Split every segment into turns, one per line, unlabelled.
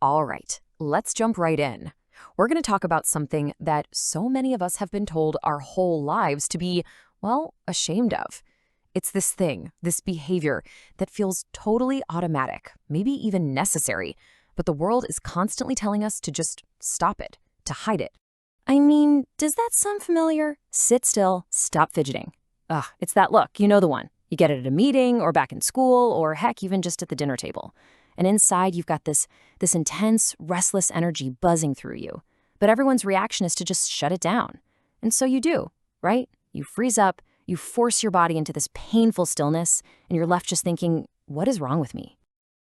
All right, let's jump right in. We're going to talk about something that so many of us have been told our whole lives to be, well, ashamed of. It's this thing, this behavior that feels totally automatic, maybe even necessary, but the world is constantly telling us to just stop it, to hide it. I mean, does that sound familiar? Sit still, stop fidgeting. Ugh, it's that look, you know the one. You get it at a meeting or back in school or heck, even just at the dinner table. And inside you've got this intense, restless energy buzzing through you. But everyone's reaction is to just shut it down. And so you do, right? You freeze up, you force your body into this painful stillness, and you're left just thinking, what is wrong with me?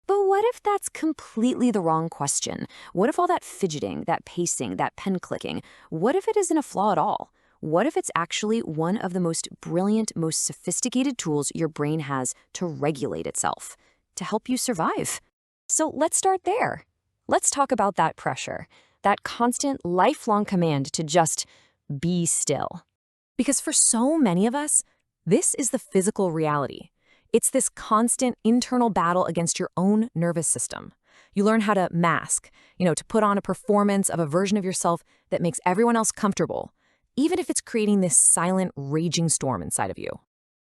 But what if that's completely the wrong question? What if all that fidgeting, that pacing, that pen clicking, what if it isn't a flaw at all? What if it's actually one of the most brilliant, most sophisticated tools your brain has to regulate itself, to help you survive? So let's start there. Let's talk about that pressure, that constant, lifelong command to just be still. Because for so many of us, this is the physical reality. It's this constant internal battle against your own nervous system. You learn how to mask, to put on a performance of a version of yourself that makes everyone else comfortable, even if it's creating this silent, raging storm inside of you.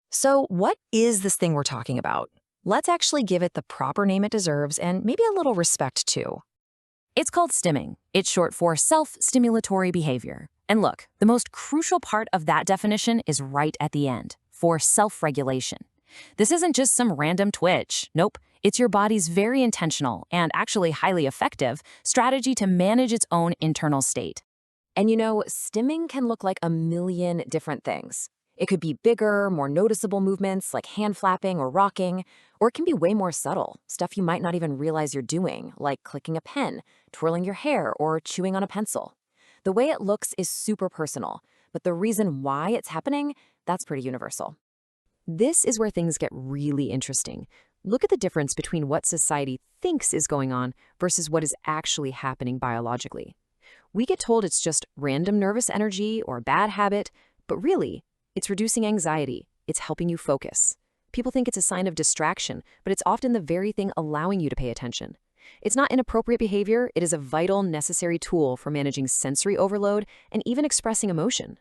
So what is this thing we're talking about? Let's actually give it the proper name it deserves and maybe a little respect too. It's called stimming. It's short for self-stimulatory behavior. And look, the most crucial part of that definition is right at the end, for self-regulation. This isn't just some random twitch. Nope, it's your body's very intentional and actually highly effective strategy to manage its own internal state. And stimming can look like a million different things. It could be bigger, more noticeable movements like hand flapping or rocking, or it can be way more subtle, stuff you might not even realize you're doing, like clicking a pen, twirling your hair, or chewing on a pencil. The way it looks is super personal, but the reason why it's happening, that's pretty universal. This is where things get really interesting. Look at the difference between what society thinks is going on versus what is actually happening biologically. We get told it's just random nervous energy or a bad habit, but really, it's reducing anxiety. It's helping you focus. People think it's a sign of distraction, but it's often the very thing allowing you to pay attention. It's not inappropriate behavior. It is a vital, necessary tool for managing sensory overload and even expressing emotion.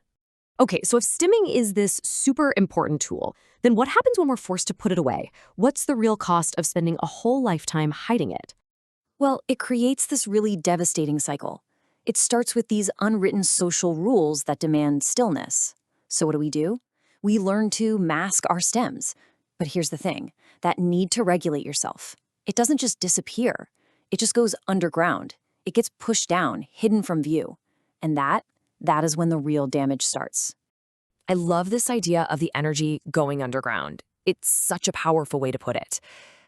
Okay, so if stimming is this super important tool, then what happens when we're forced to put it away? What's the real cost of spending a whole lifetime hiding it? Well, it creates this really devastating cycle. It starts with these unwritten social rules that demand stillness. So what do? We learn to mask our stems. But here's the thing, that need to regulate yourself. It doesn't just disappear. It just goes underground. It gets pushed down, hidden from view. And that is when the real damage starts. I love this idea of the energy going underground. It's such a powerful way to put it.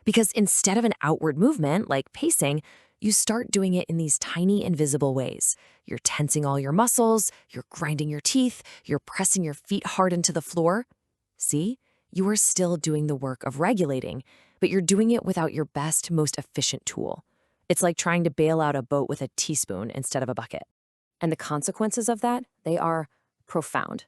Because instead of an outward movement like pacing, you start doing it in these tiny, invisible ways. You're tensing all your muscles, you're grinding your teeth, you're pressing your feet hard into the floor. See? You are still doing the work of regulating, but you're doing it without your best, most efficient tool. It's like trying to bail out a boat with a teaspoon instead of a bucket. And the consequences of that, they are profound.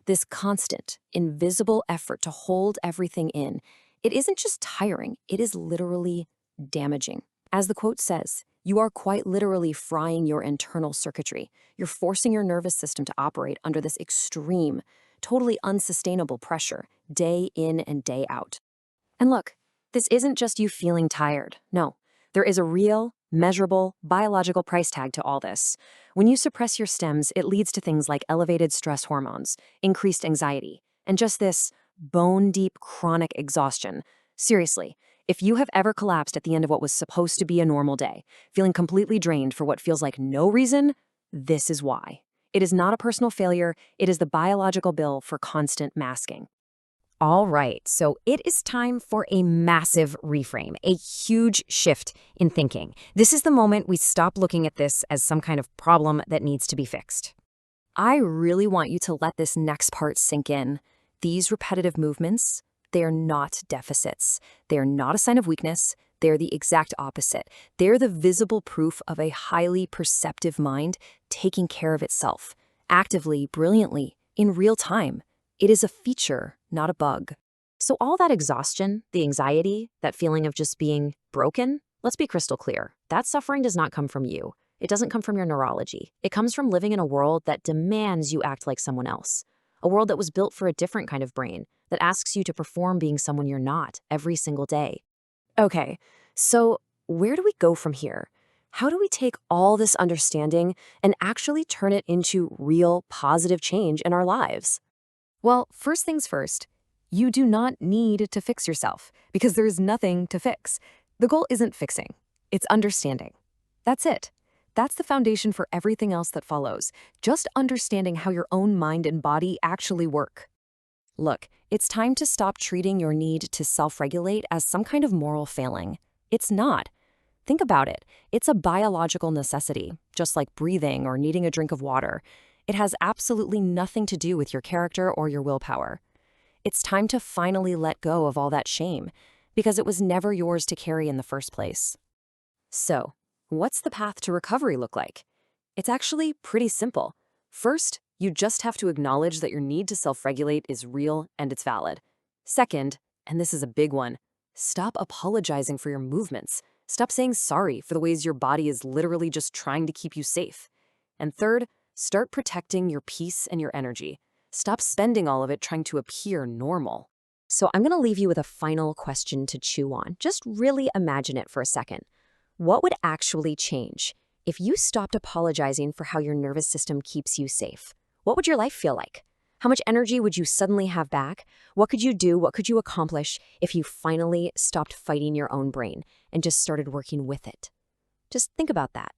This constant, invisible effort to hold everything in, it isn't just tiring, it is literally damaging. As the quote says, you are quite literally frying your internal circuitry. You're forcing your nervous system to operate under this extreme, totally unsustainable pressure, day in and day out. And look, this isn't just you feeling tired. No, there is a real, measurable, biological price tag to all this. When you suppress your stems, it leads to things like elevated stress hormones, increased anxiety, and just this bone-deep chronic exhaustion. Seriously, if you have ever collapsed at the end of what was supposed to be a normal day, feeling completely drained for what feels like no reason, this is why. It is not a personal failure, it is the biological bill for constant masking. All right, so it is time for a massive reframe, a huge shift in thinking. This is the moment we stop looking at this as some kind of problem that needs to be fixed. I really want you to let this next part sink in. These repetitive movements, they are not deficits. They are not a sign of weakness. They're the exact opposite. They're the visible proof of a highly perceptive mind taking care of itself, actively, brilliantly, in real time. It is a feature, not a bug. So all that exhaustion, the anxiety, that feeling of just being broken, Let's be crystal clear. That suffering does not come from you. It doesn't come from your neurology. It comes from living in a world that demands you act like someone else. A world that was built for a different kind of brain, that asks you to perform being someone you're not every single day. Okay, so where do we go from here? How do we take all this understanding and actually turn it into real positive change in our lives? Well, first things first, you do not need to fix yourself because there is nothing to fix. The goal isn't fixing, it's understanding. That's it. That's the foundation for everything else that follows, just understanding how your own mind and body actually work. Look, it's time to stop treating your need to self-regulate as some kind of moral failing. It's not. Think about it. It's a biological necessity, just like breathing or needing a drink of water. It has absolutely nothing to do with your character or your willpower. It's time to finally let go of all that shame, because it was never yours to carry in the first place. So, what's the path to recovery look like? It's actually pretty simple. First, you just have to acknowledge that your need to self-regulate is real and it's valid. Second, and this is a big one, stop apologizing for your movements. Stop saying sorry for the ways your body is literally just trying to keep you safe. And third, start protecting your peace and your energy. Stop spending all of it trying to appear normal. So I'm going to leave you with a final question to chew on. Just really imagine it for a second. What would actually change if you stopped apologizing for how your nervous system keeps you safe? What would your life feel like? How much energy would you suddenly have back? What could you do? What could you accomplish if you finally stopped fighting your own brain and just started working with it? Just think about that.